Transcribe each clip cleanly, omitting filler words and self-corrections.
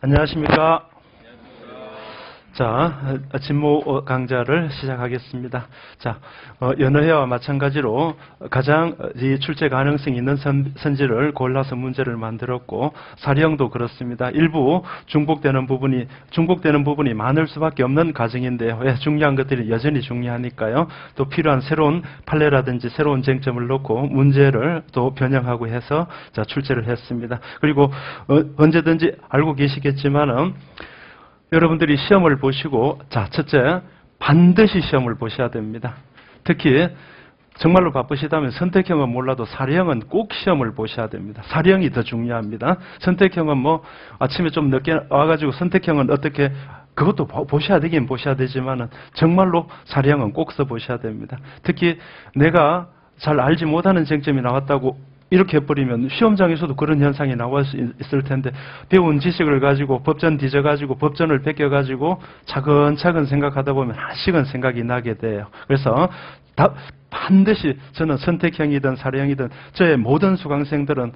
안녕하십니까. 자, 진모 강좌를 시작하겠습니다. 자, 연어회와 마찬가지로 가장 출제 가능성이 있는 선지를 골라서 문제를 만들었고, 사령도 그렇습니다. 일부 중복되는 부분이 많을 수밖에 없는 과정인데요. 왜? 중요한 것들이 여전히 중요하니까요. 또 필요한 새로운 판례라든지 새로운 쟁점을 놓고 문제를 또 변형하고 해서 자, 출제를 했습니다. 그리고 언제든지 알고 계시겠지만은 여러분들이 시험을 보시고, 자, 첫째, 반드시 시험을 보셔야 됩니다. 특히 정말로 바쁘시다면 선택형은 몰라도 사례형은 꼭 시험을 보셔야 됩니다. 사례형이 더 중요합니다. 선택형은 뭐 아침에 좀 늦게 와가지고 선택형은 어떻게 그것도 보셔야 되긴 보셔야 되지만은 정말로 사례형은 꼭 써보셔야 됩니다. 특히 내가 잘 알지 못하는 쟁점이 나왔다고 이렇게 해버리면 시험장에서도 그런 현상이 나올 수 있을 텐데, 배운 지식을 가지고 법전 뒤져가지고 법전을 베껴가지고 차근차근 생각하다 보면 한식은 생각이 나게 돼요. 그래서 반드시 저는 선택형이든 사례형이든 저의 모든 수강생들은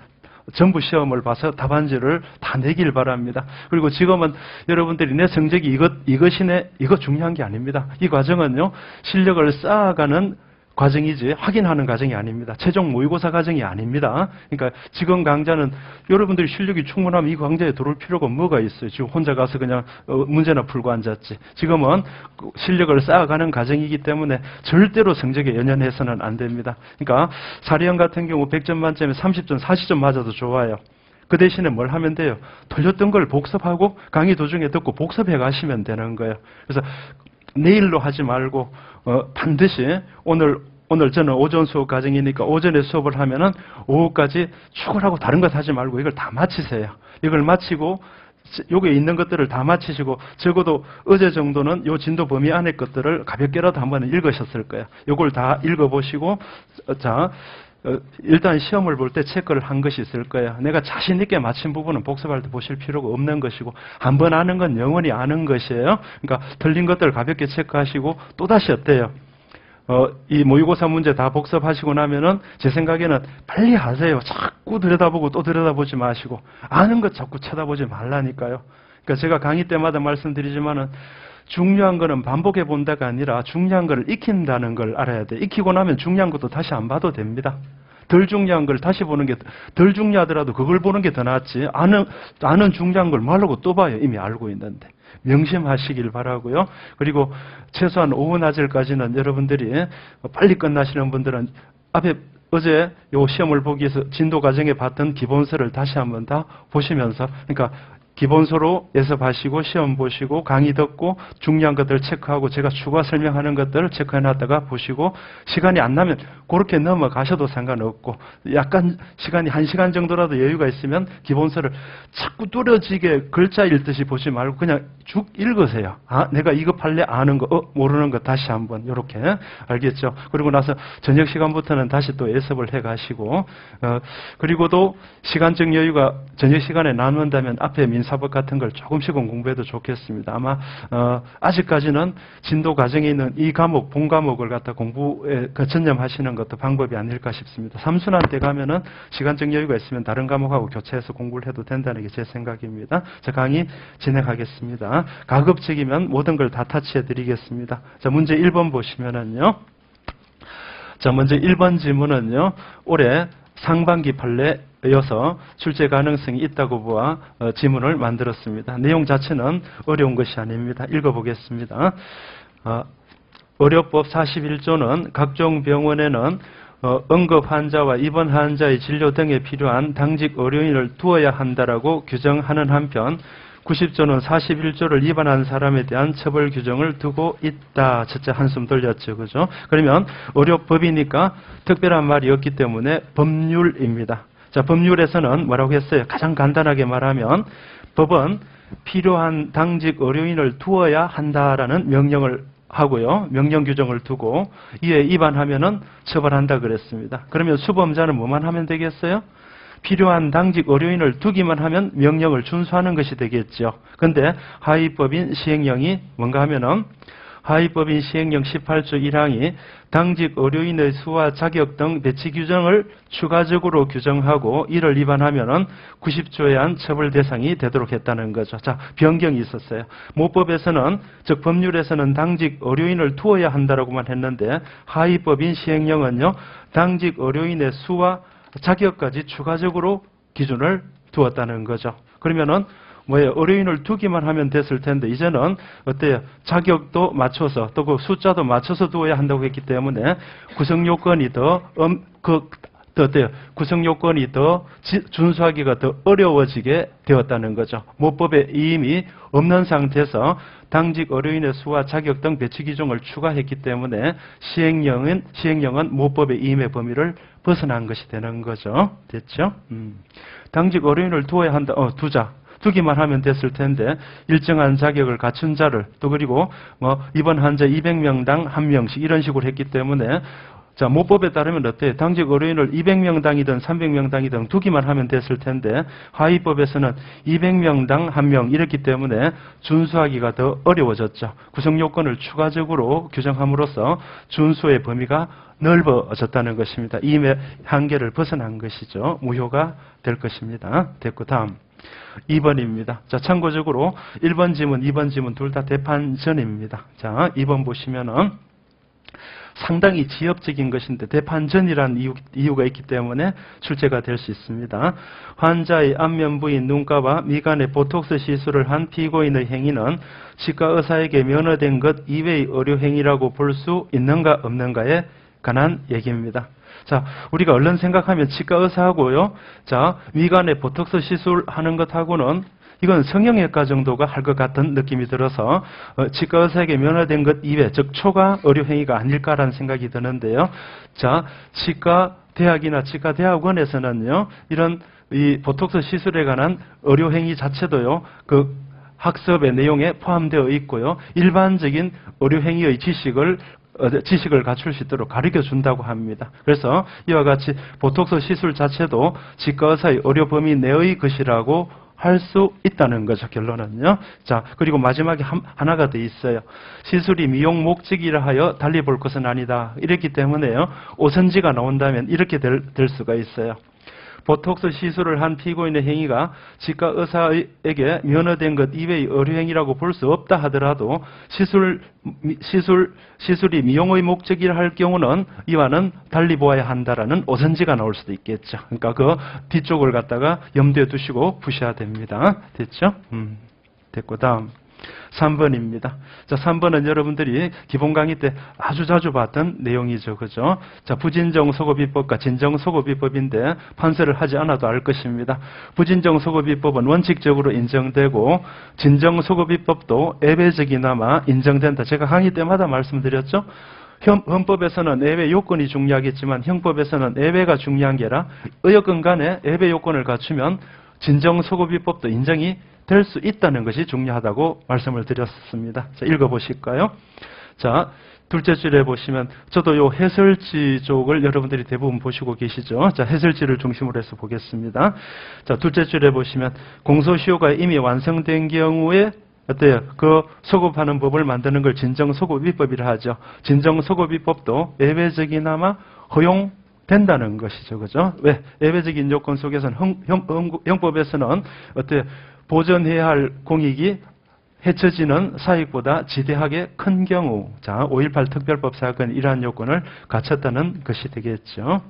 전부 시험을 봐서 답안지를 다 내길 바랍니다. 그리고 지금은 여러분들이 내 성적이 이것이네, 이거 중요한 게 아닙니다. 이 과정은요, 실력을 쌓아가는 과정이지 확인하는 과정이 아닙니다. 최종 모의고사 과정이 아닙니다. 그러니까 지금 강좌는 여러분들이 실력이 충분하면 이 강좌에 들어올 필요가 뭐가 있어요. 지금 혼자 가서 그냥 문제나 풀고 앉았지. 지금은 실력을 쌓아가는 과정이기 때문에 절대로 성적에 연연해서는 안 됩니다. 그러니까 사례형 같은 경우 100점 만점에 30점, 40점 맞아도 좋아요. 그 대신에 뭘 하면 돼요? 틀렸던 걸 복습하고 강의 도중에 듣고 복습해 가시면 되는 거예요. 그래서 내일로 하지 말고 반드시 오늘 저는 오전 수업 과정이니까 오전에 수업을 하면은 오후까지 축을 하고 다른 것 하지 말고 이걸 다 마치세요. 이걸 마치고 여기에 있는 것들을 다 마치시고 적어도 어제 정도는 요 진도 범위 안의 것들을 가볍게라도 한번 읽으셨을 거예요. 요걸 다 읽어보시고 자, 일단 시험을 볼 때 체크를 한 것이 있을 거예요. 내가 자신 있게 맞힌 부분은 복습할 때 보실 필요가 없는 것이고, 한 번 아는 건 영원히 아는 것이에요. 그러니까 틀린 것들 가볍게 체크하시고 또다시 어때요? 이 모의고사 문제 다 복습하시고 나면은 제 생각에는 빨리 하세요. 자꾸 들여다보고 또 들여다보지 마시고, 아는 것 자꾸 쳐다보지 말라니까요. 그러니까 제가 강의 때마다 말씀드리지만은 중요한 거는 반복해 본다가 아니라 중요한 걸 익힌다는 걸 알아야 돼. 익히고 나면 중요한 것도 다시 안 봐도 됩니다. 덜 중요한 걸 다시 보는 게 덜 중요하더라도 그걸 보는 게 더 낫지. 아는 중요한 걸 말하고 또 봐요. 이미 알고 있는데. 명심하시길 바라고요. 그리고 최소한 오후 낮을까지는 여러분들이 빨리 끝나시는 분들은 앞에 어제 요 시험을 보기 위해서 진도 과정에 봤던 기본서를 다시 한번 다 보시면서, 그러니까 기본서로 예습하시고 시험 보시고 강의 듣고 중요한 것들 체크하고 제가 추가 설명하는 것들을 체크해놨다가 보시고, 시간이 안 나면 그렇게 넘어가셔도 상관없고, 약간 시간이 1시간 정도라도 여유가 있으면 기본서를 자꾸 뚜렷지게 글자 읽듯이 보지 말고 그냥 쭉 읽으세요. 아, 내가 이거 판례 아는 거, 모르는 거 다시 한번 이렇게 알겠죠? 그리고 나서 저녁 시간부터는 다시 또 예습을 해가시고, 그리고도 시간적 여유가 저녁 시간에 남는다면 앞에 민사법 같은 걸 조금씩은 공부해도 좋겠습니다. 아마 아직까지는 진도 과정에 있는 이 과목, 본 과목을 갖다 공부에 전념하시는 것도 방법이 아닐까 싶습니다. 3순환 때 가면은 시간적 여유가 있으면 다른 과목하고 교차해서 공부를 해도 된다는 게 제 생각입니다. 자, 강의 진행하겠습니다. 가급적이면 모든 걸 다 타치해 드리겠습니다. 자, 문제 1번 보시면은요. 자, 먼저 1번 지문은요. 올해 상반기 판례여서 출제 가능성이 있다고 보아 지문을 만들었습니다. 내용 자체는 어려운 것이 아닙니다. 읽어보겠습니다. 의료법 41조는 각종 병원에는 응급 환자와 입원 환자의 진료 등에 필요한 당직 의료인을 두어야 한다라고 규정하는 한편, 90조는 41조를 위반한 사람에 대한 처벌 규정을 두고 있다. 첫째 한숨 돌렸죠. 그죠? 그러면 의료법이니까 특별한 말이 없기 때문에 법률입니다. 자, 법률에서는 뭐라고 했어요? 가장 간단하게 말하면 법은 필요한 당직 의료인을 두어야 한다라는 명령을 하고요. 명령 규정을 두고 이에 위반하면은 처벌한다 그랬습니다. 그러면 수범자는 뭐만 하면 되겠어요? 필요한 당직 의료인을 두기만 하면 명령을 준수하는 것이 되겠죠. 그런데 하위법인 시행령이 뭔가 하면은 하위법인 시행령 18조 1항이 당직 의료인의 수와 자격 등 배치 규정을 추가적으로 규정하고 이를 위반하면은 90조에 한 처벌 대상이 되도록 했다는 거죠. 자, 변경이 있었어요. 모법에서는, 즉 법률에서는 당직 의료인을 두어야 한다라고만 했는데 하위법인 시행령은요, 당직 의료인의 수와 자격까지 추가적으로 기준을 두었다는 거죠. 그러면은 뭐예요? 의료인을 두기만 하면 됐을 텐데 이제는 어때요? 자격도 맞춰서 또 그 숫자도 맞춰서 두어야 한다고 했기 때문에 구성 요건이 어때요? 구성 요건이 더 준수하기가 더 어려워지게 되었다는 거죠. 모법에 이임이 없는 상태에서 당직 의료인의 수와 자격 등 배치 규정을 추가했기 때문에 시행령은 모법의 이임의 범위를 벗어난 것이 되는 거죠. 됐죠? 당직 의료인을 두어야 한다. 두기만 하면 됐을 텐데 일정한 자격을 갖춘 자를 또 그리고 뭐 입원 환자 200명당 1명씩 이런 식으로 했기 때문에 자, 모법에 따르면 어때요? 당직 의료인을 200명당이든 300명당이든 두기만 하면 됐을 텐데 하위법에서는 200명당 1명 이랬기 때문에 준수하기가 더 어려워졌죠. 구성 요건을 추가적으로 규정함으로써 준수의 범위가 넓어졌다는 것입니다. 이임의 한계를 벗어난 것이죠. 무효가 될 것입니다. 됐고 다음 2번입니다. 자, 참고적으로 1번 지문, 2번 지문 둘 다 대판전입니다. 자, 2번 보시면은 상당히 지엽적인 것인데 대판전이라는 이유가 있기 때문에 출제가 될 수 있습니다. 환자의 안면 부인 눈가와 미간에 보톡스 시술을 한 피고인의 행위는 치과 의사에게 면허된 것 이외의 의료 행위라고 볼 수 있는가 없는가에 관한 얘기입니다. 자, 우리가 얼른 생각하면 치과 의사하고요. 자, 미간에 보톡스 시술하는 것하고는 이건 성형외과 정도가 할 것 같은 느낌이 들어서 치과 의사에게 면허된 것 이외, 즉 초과 의료 행위가 아닐까라는 생각이 드는데요. 자, 치과 대학이나 치과 대학원에서는요, 이런 이 보톡스 시술에 관한 의료 행위 자체도요, 그 학습의 내용에 포함되어 있고요. 일반적인 의료 행위의 지식을 갖출 수 있도록 가르쳐 준다고 합니다. 그래서 이와 같이 보톡스 시술 자체도 치과 의사의 의료 범위 내의 것이라고 할 수 있다는 거죠. 결론은요. 자, 그리고 마지막에 하나가 더 있어요. 시술이 미용 목적이라 하여 달리 볼 것은 아니다. 이랬기 때문에요. 오선지가 나온다면 이렇게 될 수가 있어요. 보톡스 시술을 한 피고인의 행위가 치과 의사에게 면허된 것 이외의 의료 행위라고 볼 수 없다 하더라도 시술이 미용의 목적이라 할 경우는 이와는 달리 보아야 한다라는 오선지가 나올 수도 있겠죠. 그러니까 그 뒤쪽을 갖다가 염두에 두시고 푸셔야 됩니다. 됐죠? 됐고 다음 3번입니다. 자, 3번은 여러분들이 기본 강의 때 아주 자주 봤던 내용이죠. 그죠? 자, 부진정소고비법과 진정소고비법인데 판세를 하지 않아도 알 것입니다. 부진정소고비법은 원칙적으로 인정되고 진정소고비법도 예외적이나마 인정된다. 제가 강의 때마다 말씀드렸죠. 헌법에서는 예외 요건이 중요하겠지만 형법에서는 예외가 중요한 게 아니라 의역권 간에 예외 요건을 갖추면 진정소고비법도 인정이 될 수 있다는 것이 중요하다고 말씀을 드렸습니다. 자, 읽어보실까요? 자, 둘째 줄에 보시면 저도 요 해설지 쪽을 여러분들이 대부분 보시고 계시죠? 자, 해설지를 중심으로 해서 보겠습니다. 자, 둘째 줄에 보시면 공소시효가 이미 완성된 경우에 어때요? 그 소급하는 법을 만드는 걸 진정소급위법이라 하죠. 진정소급위법도 예외적이나마 허용된다는 것이죠. 그죠? 왜? 예외적인 요건 속에서는 형법에서는 어때요? 보전해야 할 공익이 해쳐지는 사익보다 지대하게 큰 경우, 자, 5.18 특별법 사건 이러한 요건을 갖췄다는 것이 되겠죠.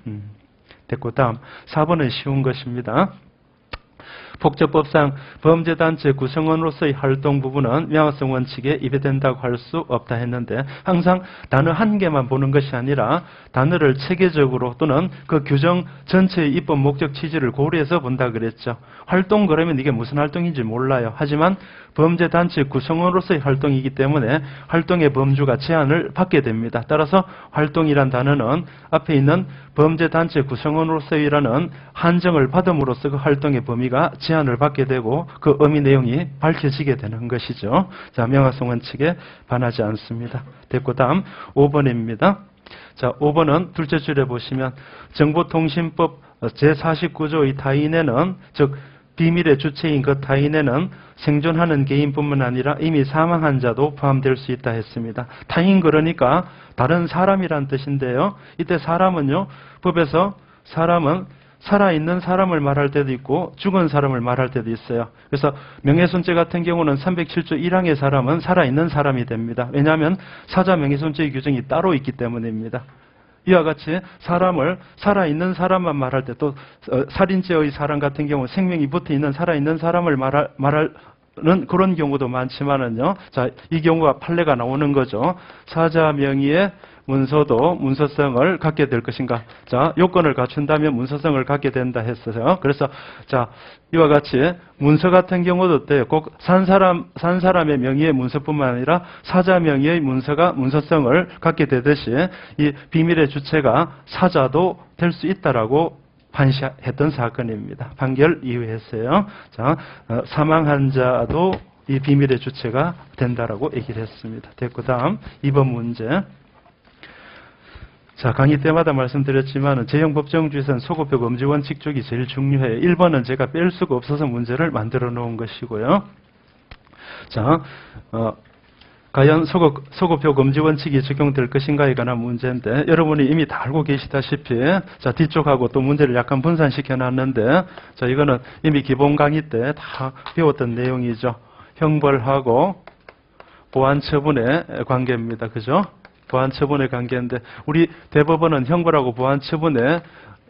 됐고 다음 4번은 쉬운 것입니다. 폭처법상 범죄단체 구성원으로서의 활동 부분은 명확성 원칙에 위배된다고 할 수 없다 했는데 항상 단어 한 개만 보는 것이 아니라 단어를 체계적으로 또는 그 규정 전체의 입법 목적 취지를 고려해서 본다 그랬죠. 활동 그러면 이게 무슨 활동인지 몰라요. 하지만 범죄단체 구성원으로서의 활동이기 때문에 활동의 범주가 제한을 받게 됩니다. 따라서 활동이란 단어는 앞에 있는 범죄단체 구성원으로서의라는 한정을 받음으로써 그 활동의 범위가 제한을 받게 되고 그 의미 내용이 밝혀지게 되는 것이죠. 자, 명확성 원칙에 반하지 않습니다. 됐고 다음 5번입니다. 자, 5번은 둘째 줄에 보시면 정보통신법 제49조의 타인에는 즉 비밀의 주체인 그 타인에는 생존하는 개인뿐만 아니라 이미 사망한 자도 포함될 수 있다 했습니다. 타인 그러니까 다른 사람이란 뜻인데요. 이때 사람은요, 법에서 사람은 살아있는 사람을 말할 때도 있고 죽은 사람을 말할 때도 있어요. 그래서 명예훼손죄 같은 경우는 307조 1항의 사람은 살아있는 사람이 됩니다. 왜냐하면 사자 명예훼손죄의 규정이 따로 있기 때문입니다. 이와 같이 사람을 살아있는 사람만 말할 때 또 살인죄의 사람 같은 경우 생명이 붙어있는 살아있는 사람을 말하는 그런 경우도 많지만은요. 자, 이 경우가 판례가 나오는 거죠. 사자 명의의 문서도 문서성을 갖게 될 것인가. 자, 요건을 갖춘다면 문서성을 갖게 된다 했어요. 그래서, 자, 이와 같이 문서 같은 경우도 어때요? 꼭 산 사람의 명의의 문서뿐만 아니라 사자 명의의 문서가 문서성을 갖게 되듯이 이 비밀의 주체가 사자도 될 수 있다라고 판시했던 사건입니다. 판결 이후에서요. 자, 사망한 자도 이 비밀의 주체가 된다라고 얘기를 했습니다. 됐고, 다음 2번 문제. 자, 강의 때마다 말씀드렸지만 제형법정주의에서는 소급표 금지 원칙 쪽이 제일 중요해요. 1번은 제가 뺄 수가 없어서 문제를 만들어 놓은 것이고요. 자, 과연 소급표 금지 원칙이 적용될 것인가에 관한 문제인데 여러분이 이미 다 알고 계시다시피 자, 뒤쪽하고 또 문제를 약간 분산시켜 놨는데 자, 이거는 이미 기본 강의 때 다 배웠던 내용이죠. 형벌하고 보안 처분의 관계입니다. 그죠? 보안 처분의 관계인데 우리 대법원은 형벌하고 보안 처분에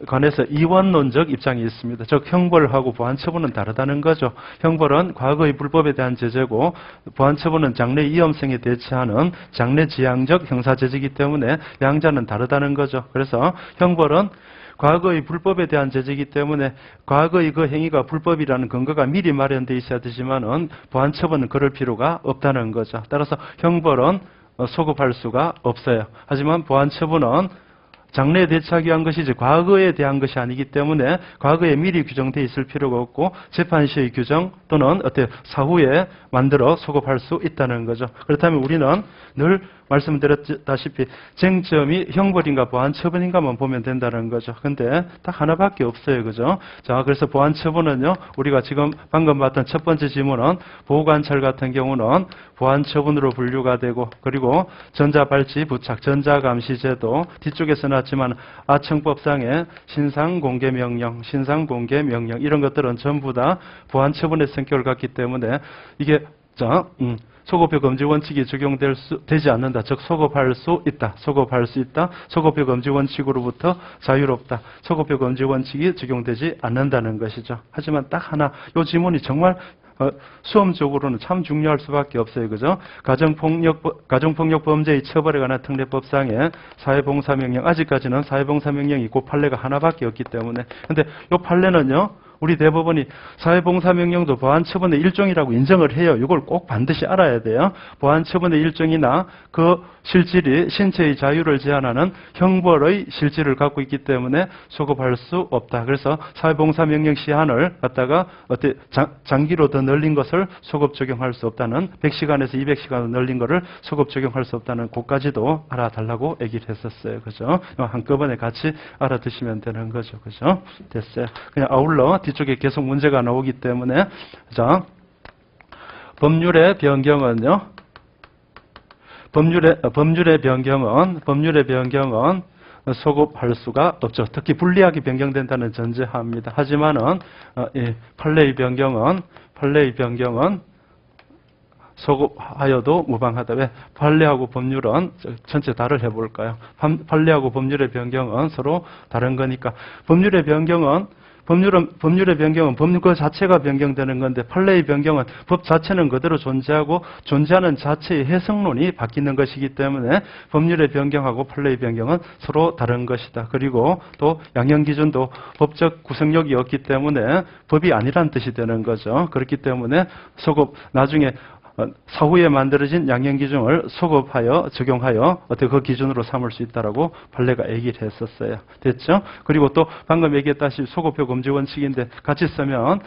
관해서 이원론적 입장이 있습니다. 즉 형벌하고 보안 처분은 다르다는 거죠. 형벌은 과거의 불법에 대한 제재고 보안 처분은 장래 위험성에 대처하는 장래 지향적 형사 제재이기 때문에 양자는 다르다는 거죠. 그래서 형벌은 과거의 불법에 대한 제재이기 때문에 과거의 그 행위가 불법이라는 근거가 미리 마련되어 있어야 되지만은 보안 처분은 그럴 필요가 없다는 거죠. 따라서 형벌은 소급할 수가 없어요. 하지만 보안 처분은 장래에 대처하기 위한 것이지 과거에 대한 것이 아니기 때문에 과거에 미리 규정되어 있을 필요가 없고 재판 시의 규정 또는 사후에 만들어 소급할 수 있다는 거죠. 그렇다면 우리는 늘 말씀드렸다시피 쟁점이 형벌인가 보안 처분인가만 보면 된다는 거죠. 근데 딱 하나밖에 없어요. 그죠? 자, 그래서 보안 처분은요, 우리가 지금 방금 봤던 첫 번째 지문은 보호관찰 같은 경우는 보안 처분으로 분류가 되고 그리고 전자발찌 부착, 전자감시제도 뒤쪽에서 나왔지만 아청법상의 신상공개명령, 신상공개명령 이런 것들은 전부 다 보안 처분의 성격을 갖기 때문에 이게 자, 소급표 금지 원칙이 되지 않는다. 즉 소급할 수 있다. 소급할 수 있다. 소급표 금지 원칙으로부터 자유롭다. 소급표 금지 원칙이 적용되지 않는다는 것이죠. 하지만 딱 하나 이 지문이 정말 수험적으로는 참 중요할 수밖에 없어요. 그죠? 가정폭력 범죄의 처벌에 관한 특례법상의 사회봉사명령, 아직까지는 사회봉사명령이 있고 판례가 하나밖에 없기 때문에. 근데 이 판례는요, 우리 대법원이 사회봉사명령도 보안처분의 일종이라고 인정을 해요. 이걸 꼭 반드시 알아야 돼요. 보안처분의 일종이나 그 실질이 신체의 자유를 제한하는 형벌의 실질을 갖고 있기 때문에 소급할 수 없다. 그래서 사회봉사명령 시한을 갖다가 장기로 더 늘린 것을 소급 적용할 수 없다는 100시간에서 200시간으로 늘린 것을 소급 적용할 수 없다는 것까지도 알아달라고 얘기를 했었어요. 그죠? 한꺼번에 같이 알아두시면 되는 거죠. 그죠? 됐어요. 그냥 아울러 뒤쪽에 계속 문제가 나오기 때문에 자, 법률의 변경은요. 법률의 변경은 소급할 수가 없죠. 특히 불리하게 변경된다는 전제하입니다. 하지만은 판례의 변경은 소급하여도 무방하다. 왜? 판례하고 법률은 전체 다를 해볼까요? 판례하고 법률의 변경은 서로 다른 거니까 법률의 변경은 법 그 자체가 변경되는 건데 판례의 변경은 법 자체는 그대로 존재하고 존재하는 자체의 해석론이 바뀌는 것이기 때문에 법률의 변경하고 판례의 변경은 서로 다른 것이다. 그리고 또 양형기준도 법적 구성력이 없기 때문에 법이 아니란 뜻이 되는 거죠. 그렇기 때문에 나중에 사후에 만들어진 양형기준을 소급하여 적용하여 그 기준으로 삼을 수 있다라고 판례가 얘기를 했었어요. 됐죠? 그리고 또 방금 얘기했다시피 소급표 금지 원칙인데 같이 쓰면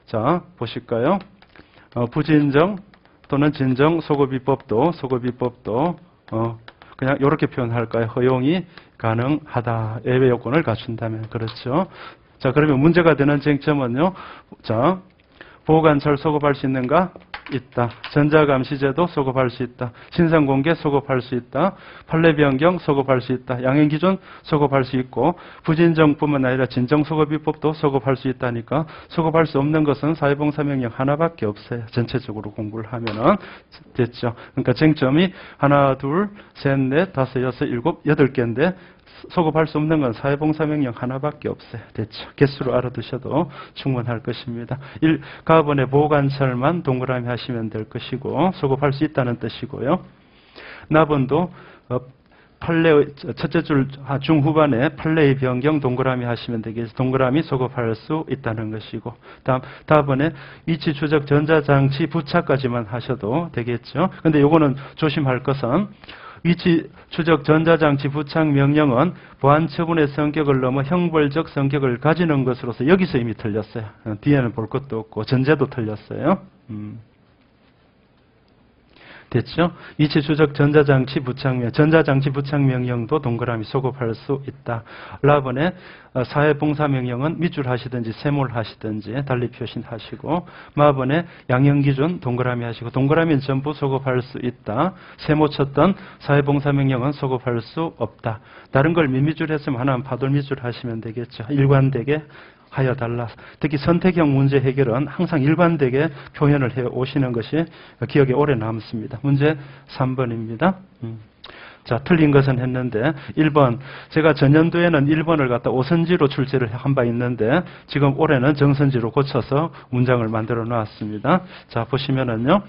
자 보실까요? 부진정 또는 진정 소급입법도 그냥 이렇게 표현할까요? 허용이 가능하다. 예외 요건을 갖춘다면 그렇죠. 자, 그러면 문제가 되는 쟁점은요. 자, 보호관찰 소급할 수 있는가? 있다. 전자감시제도 소급할 수 있다. 신상공개 소급할 수 있다. 판례 변경 소급할 수 있다. 양형기준 소급할 수 있고 부진정뿐만 아니라 진정소급입법도 소급할 수 있다니까 소급할 수 없는 것은 사회봉사명령 하나밖에 없어요. 전체적으로 공부를 하면은 됐죠. 그러니까 쟁점이 하나, 둘, 셋, 넷, 다섯, 여섯, 일곱, 여덟 개인데 소급할 수 없는 건 사회봉사명령 하나밖에 없어요. 됐죠. 개수로 알아두셔도 충분할 것입니다. 가번의 보호관찰만 동그라미 하시면 될 것이고 소급할 수 있다는 뜻이고요. 나번도 판례 첫째 줄 중후반에 판례의 변경 동그라미 하시면 되겠죠. 동그라미 소급할 수 있다는 것이고 다음번에 위치 추적 전자장치 부착까지만 하셔도 되겠죠. 근데 요거는 조심할 것은 위치 추적 전자장치 부착 명령은 보안 처분의 성격을 넘어 형벌적 성격을 가지는 것으로서 여기서 이미 틀렸어요. 뒤에는 볼 것도 없고 전제도 틀렸어요. 됐죠? 위치 추적 전자장치 부착 명령도 동그라미 소급할 수 있다. 라번에 사회봉사명령은 밑줄 하시든지 세몰 하시든지 달리 표시하시고 마번에 양형기준 동그라미 하시고 동그라미는 전부 소급할 수 있다. 세모 쳤던 사회봉사명령은 소급할 수 없다. 다른 걸 밑줄 했으면 하나는 파돌 밑줄 하시면 되겠죠. 일관되게 하여 달라. 특히 선택형 문제 해결은 항상 일관되게 표현을 해 오시는 것이 기억에 오래 남습니다. 문제 3번입니다. 자, 틀린 것은 했는데 1번 제가 전년도에는 1번을 갖다 오선지로 출제를 한 바 있는데 지금 올해는 정선지로 고쳐서 문장을 만들어 놨습니다. 자, 보시면은요.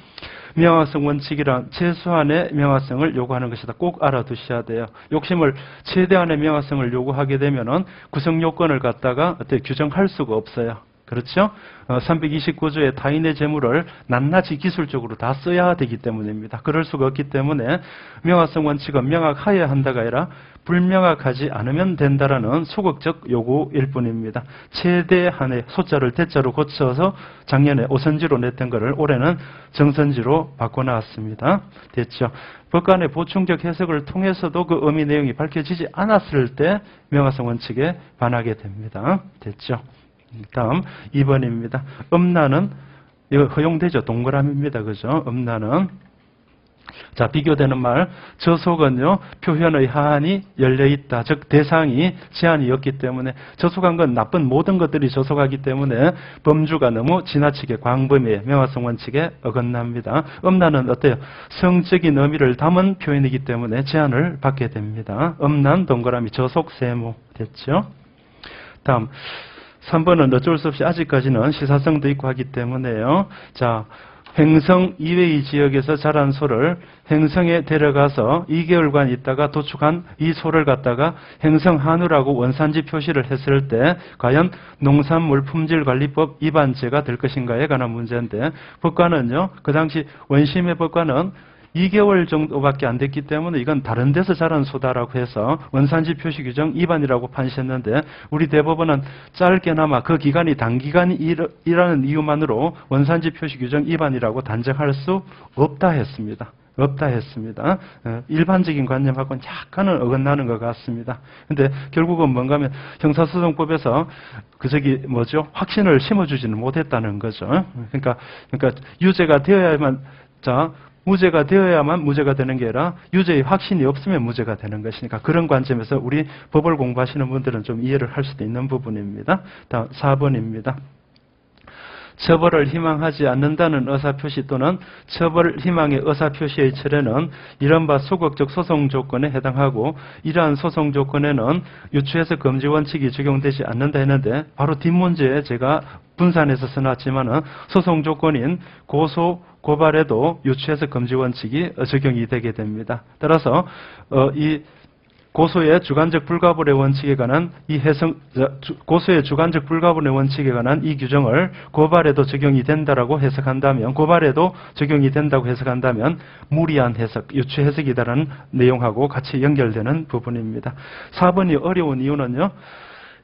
명확성 원칙이란 최소한의 명확성을 요구하는 것이다. 꼭 알아두셔야 돼요. 욕심을 최대한의 명확성을 요구하게 되면은 구성 요건을 갖다가 어떻게 규정할 수가 없어요. 그렇죠? 329조의 타인의 재물을 낱낱이 기술적으로 다 써야 되기 때문입니다. 그럴 수가 없기 때문에 명확성 원칙은 명확하여야 한다가 아니라 불명확하지 않으면 된다라는 소극적 요구일 뿐입니다. 최대한의 소자를 대자로 고쳐서 작년에 오선지로 냈던 것을 올해는 정선지로 바꿔놨습니다. 됐죠? 법관의 보충적 해석을 통해서도 그 의미 내용이 밝혀지지 않았을 때 명확성 원칙에 반하게 됩니다. 됐죠? 다음 2번입니다. 음란은 이거 허용되죠. 동그라미입니다. 그죠? 음란은 자, 비교되는 말. 저속은요, 표현의 하한이 열려있다. 즉, 대상이 제한이 없기 때문에 저속한 건 나쁜 모든 것들이 저속하기 때문에 범주가 너무 지나치게 광범위해 명확성 원칙에 어긋납니다. 음란은 어때요? 성적인 의미를 담은 표현이기 때문에 제한을 받게 됩니다. 음란, 동그라미, 저속, 세모. 됐죠? 다음. 3번은 어쩔 수 없이 아직까지는 시사성도 있고 하기 때문에요. 자, 횡성 이외의 지역에서 자란 소를 횡성에 데려가서 2개월간 있다가 도축한 이 소를 갖다가 횡성 한우라고 원산지 표시를 했을 때 과연 농산물 품질관리법 위반죄가 될 것인가에 관한 문제인데 법관은요. 그 당시 원심의 법관은 2개월 정도밖에 안 됐기 때문에 이건 다른 데서 자란 소다라고 해서 원산지 표시 규정 위반이라고 판시했는데 우리 대법원은 짧게나마 그 기간이 단기간이라는 이유만으로 원산지 표시 규정 위반이라고 단정할 수 없다 했습니다. 일반적인 관념하고는 약간은 어긋나는 것 같습니다. 근데 결국은 뭔가 하면 형사소송법에서 확신을 심어주지는 못했다는 거죠. 그러니까 유죄가 되어야만, 무죄가 되어야만 무죄가 되는 게 아니라 유죄의 확신이 없으면 무죄가 되는 것이니까 그런 관점에서 우리 법을 공부하시는 분들은 좀 이해를 할 수도 있는 부분입니다. 다음 4번입니다. 처벌을 희망하지 않는다는 의사표시 또는 처벌 희망의 의사표시의 철회는 이른바 소극적 소송 조건에 해당하고 이러한 소송 조건에는 유추해석 금지 원칙이 적용되지 않는다 했는데 바로 뒷문제에 제가 분산해서 써놨지만은 소송 조건인 고발에도 유추해석 금지 원칙이 적용이 되게 됩니다. 따라서 이 고소의 주관적 불가분의 원칙에 관한 고소의 주관적 불가분의 원칙에 관한 이 규정을 고발에도 적용이 된다라고 해석한다면, 고발에도 적용이 된다고 해석한다면 무리한 해석, 유추 해석이다라는 내용하고 같이 연결되는 부분입니다. 4번이 어려운 이유는요.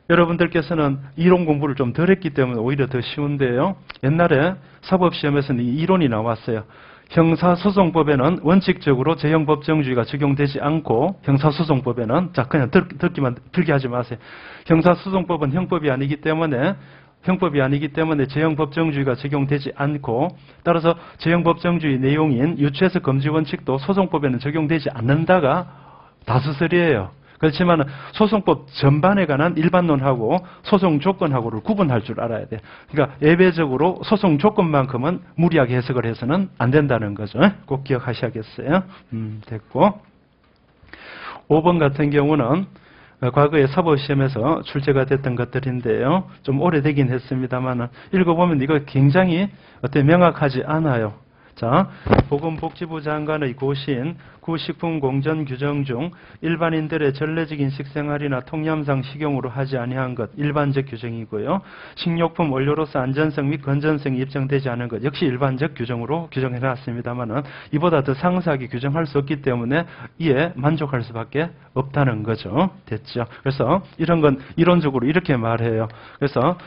여러분들께서는 이론 공부를 좀 덜 했기 때문에 오히려 더 쉬운데요. 옛날에 사법시험에서는 이 이론이 나왔어요. 형사소송법에는 원칙적으로 재형법정주의가 적용되지 않고, 형사소송법에는, 자, 그냥 들게 하지 마세요. 형사소송법은 형법이 아니기 때문에 재형법정주의가 적용되지 않고, 따라서 재형법정주의 내용인 유추해석 금지 원칙도 소송법에는 적용되지 않는다가 다수설이에요. 그렇지만 소송법 전반에 관한 일반론하고 소송 조건하고를 구분할 줄 알아야 돼요. 그러니까 예외적으로 소송 조건만큼은 무리하게 해석을 해서는 안 된다는 거죠. 꼭 기억하셔야겠어요. 됐고. 5번 같은 경우는 과거에 사법시험에서 출제가 됐던 것들인데요. 좀 오래되긴 했습니다만 읽어보면 이거 굉장히 명확하지 않아요. 자, 보건복지부 장관의 고시인 구식품공전 규정 중 일반인들의 전례적인 식생활이나 통념상 식용으로 하지 아니한 것 일반적 규정이고요. 식료품 원료로서 안전성 및 건전성이 입증되지 않은 것 역시 일반적 규정으로 규정해놨습니다만은 이보다 더 상세하게 규정할 수 없기 때문에 이에 만족할 수밖에 없다는 거죠. 됐죠? 그래서 이런 건 이론적으로 이렇게 말해요. 그래서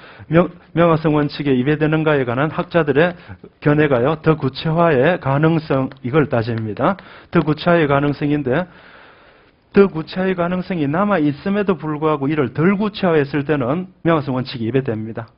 명확성 원칙에 위배되는가에 관한 학자들의 견해가요. 더 구체화의 가능성 이걸 따집니다. 더 구체화의 가능성인데 더 구체화의 가능성이 남아있음에도 불구하고 이를 덜 구체화했을 때는 명확성 원칙이 위배됩니다.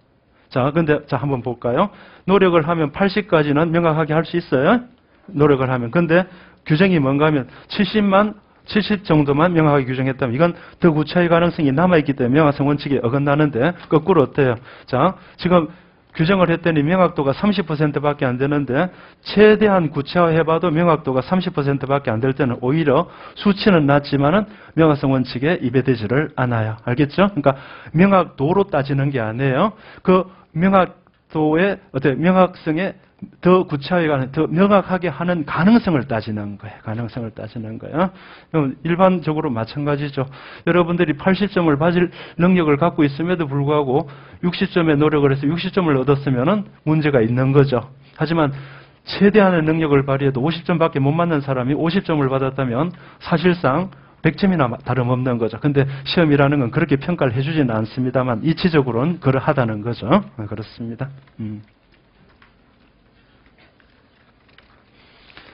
자, 근데 자 한번 볼까요? 노력을 하면 80까지는 명확하게 할 수 있어요. 노력을 하면. 근데 규정이 뭔가 하면 70 정도만 명확하게 규정했다면 이건 더 구체화의 가능성이 남아있기 때문에 명확성 원칙에 어긋나는데 거꾸로 어때요? 자, 지금 규정을 했더니 명확도가 30%밖에 안 되는데 최대한 구체화해봐도 명확도가 30%밖에 안 될 때는 오히려 수치는 낮지만은 명확성 원칙에 위배되지를 않아요. 알겠죠? 그러니까 명확도로 따지는 게 아니에요. 그 명확도의 명확성에 더 구체화가 더 명확하게 하는 가능성을 따지는 거예요. 가능성을 따지는 거예요. 일반적으로 마찬가지죠. 여러분들이 80점을 받을 능력을 갖고 있음에도 불구하고 60점에 노력을 해서 60점을 얻었으면 문제가 있는 거죠. 하지만 최대한의 능력을 발휘해도 50점밖에 못 맞는 사람이 50점을 받았다면 사실상 100점이나 다름없는 거죠. 근데 시험이라는 건 그렇게 평가를 해주지는 않습니다만 이치적으로는 그러하다는 거죠. 그렇습니다.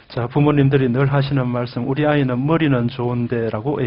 자, 부모님들이 늘 하시는 말씀, 우리 아이는 머리는 좋은데 라고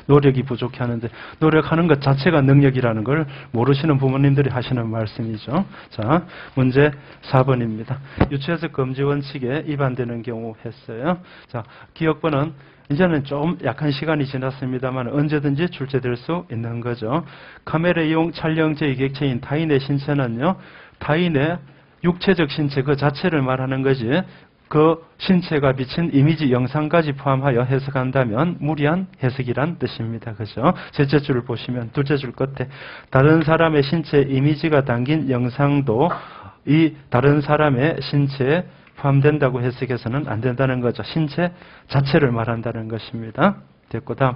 노력이 부족해 하는데 노력하는 것 자체가 능력이라는 걸 모르시는 부모님들이 하시는 말씀이죠. 자, 문제 4번입니다. 유추해석 금지 원칙에 위반되는 경우 했어요. 자, 기억번은 이제는 좀 약한 시간이 지났습니다만 언제든지 출제될 수 있는 거죠. 카메라 이용 촬영제의 객체인 타인의 신체는요, 타인의 육체적 신체 그 자체를 말하는 거지 그 신체가 비친 이미지 영상까지 포함하여 해석한다면 무리한 해석이란 뜻입니다. 그죠? 셋째 줄을 보시면 둘째 줄 끝에 다른 사람의 신체 이미지가 담긴 영상도 이 다른 사람의 신체에 포함된다고 해석해서는 안 된다는 거죠. 신체 자체를 말한다는 것입니다. 됐고 다음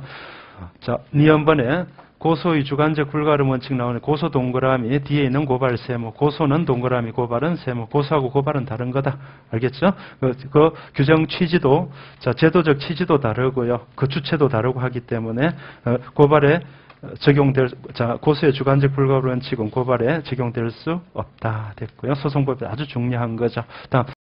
자, 니은번에 고소의 주관적 불가름 원칙 나오는 고소 동그라미 뒤에 있는 고발 세모. 고소는 동그라미, 고발은 세모. 고소하고 고발은 다른 거다. 알겠죠? 그 규정 취지도, 자, 제도적 취지도 다르고요. 그 주체도 다르고 하기 때문에 고발에 적용될, 자, 고소의 주관적 불가름 원칙은 고발에 적용될 수 없다. 됐고요. 소송법이 아주 중요한 거죠. 다음.